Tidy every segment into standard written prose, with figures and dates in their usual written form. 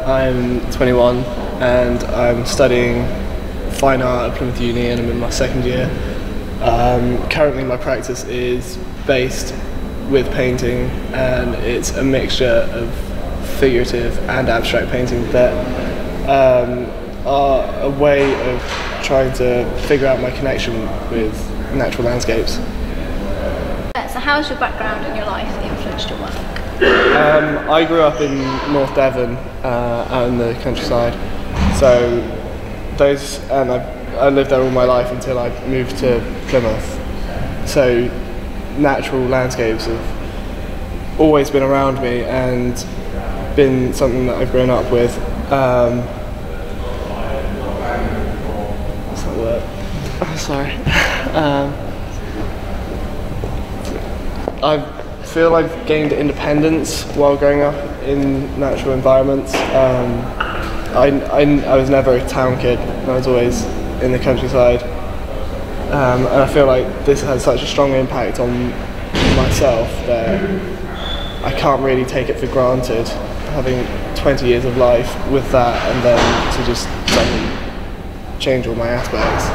I'm 21 and I'm studying fine art at Plymouth Uni and I'm in my second year. Currently my practice is based with painting, and it's a mixture of figurative and abstract painting that are a way of trying to figure out my connection with natural landscapes. So how has your background and your life influenced your work? I grew up in North Devon, out in the countryside, so I lived there all my life until I moved to Plymouth. So natural landscapes have always been around me and been something that I've grown up with. What's that word? Oh, sorry. I feel I've gained independence while growing up in natural environments. I was never a town kid. I was always in the countryside, and I feel like this has such a strong impact on myself that I can't really take it for granted, having 20 years of life with that, and then to just suddenly change all my aspects.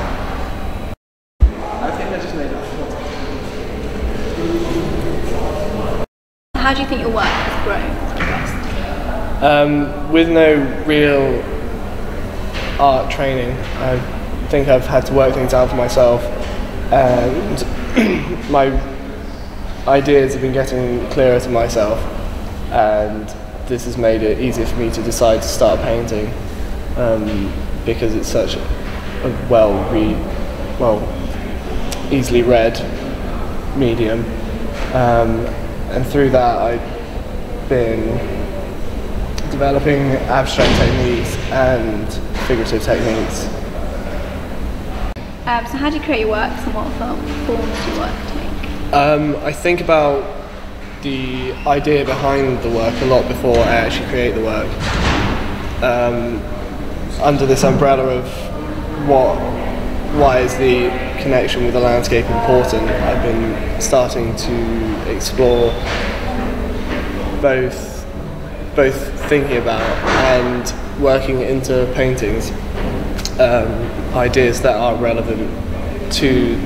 I think I just made it. How do you think your work has grown progressed? With no real art training, I think I've had to work things out for myself, and my ideas have been getting clearer to myself, and this has made it easier for me to decide to start painting, because it's such a easily read medium. And through that I've been developing abstract techniques and figurative techniques. So how do you create your works and what forms do you work take? I think about the idea behind the work a lot before I actually create the work. Under this umbrella of why is the connection with the landscape important, I've been starting to explore both thinking about and working into paintings ideas that are relevant to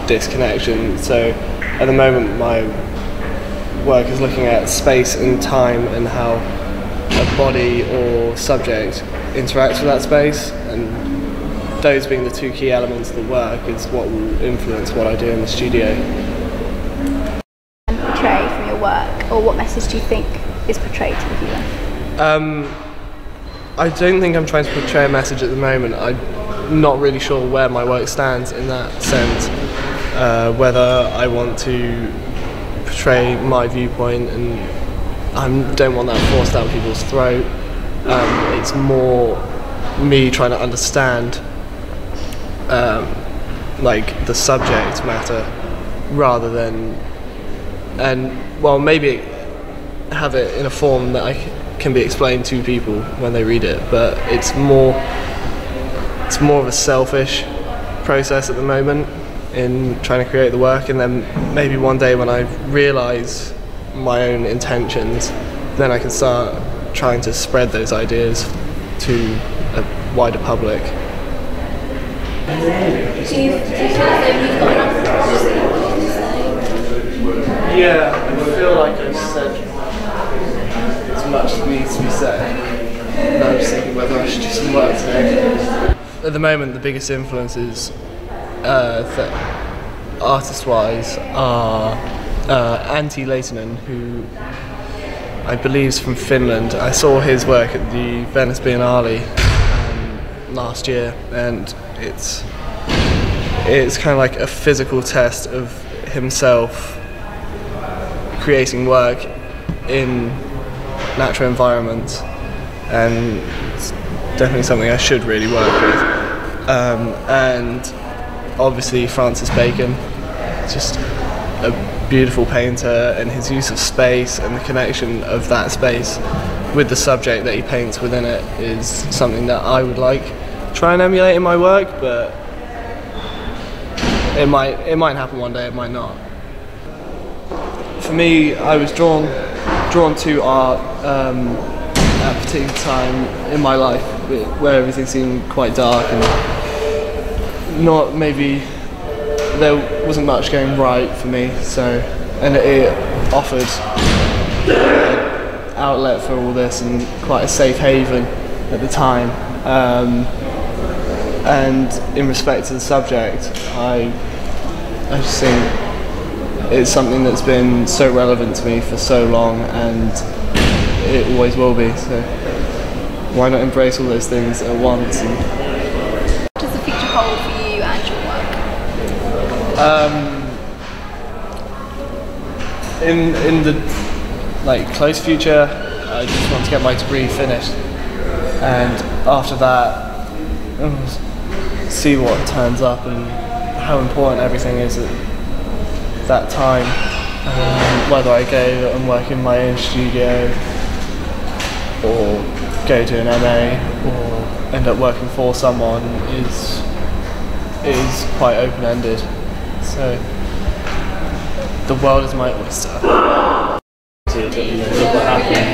this connection. So at the moment my work is looking at space and time and how a body or subject interacts with that space, and those being the two key elements of the work is what will influence what I do in the studio. And portray from your work, or what message do you think is portrayed to the viewer? I don't think I'm trying to portray a message at the moment. I'm not really sure where my work stands in that sense, whether I want to portray my viewpoint, and I don't want that forced down people's throat. It's more me trying to understand like the subject matter rather than, maybe have it in a form that can be explained to people when they read it, but it's more of a selfish process at the moment in trying to create the work, and then maybe one day when I realise my own intentions, then I can start trying to spread those ideas to a wider public. Do you feel as though you've got enough to say? Yeah, I feel like I've said as much as needs to be said. And I'm just thinking whether I should do some work today. At the moment, the biggest influences that artist-wise are Antti Leitinen, who I believe is from Finland. I saw his work at the Venice Biennale last year, and it's kind of like a physical test of himself creating work in natural environments, and it's definitely something I should really work with. And obviously Francis Bacon, just a beautiful painter, and his use of space and the connection of that space with the subject that he paints within it is something that I would like to try and emulate in my work, but it might happen one day, it might not. For me, I was drawn to art at particular time in my life where everything seemed quite dark and not maybe there wasn't much going right for me. So, and it offered an outlet for all this and quite a safe haven at the time. And in respect to the subject, I just think it's something that's been so relevant to me for so long, and it always will be. So why not embrace all those things at once? What does the future hold for you and your work? In the close future, I just want to get my degree finished, and after that, see what turns up and how important everything is at that time. Whether I go and work in my own studio, or go to an MA, or end up working for someone is quite open-ended. So the world is my oyster. Look what happened.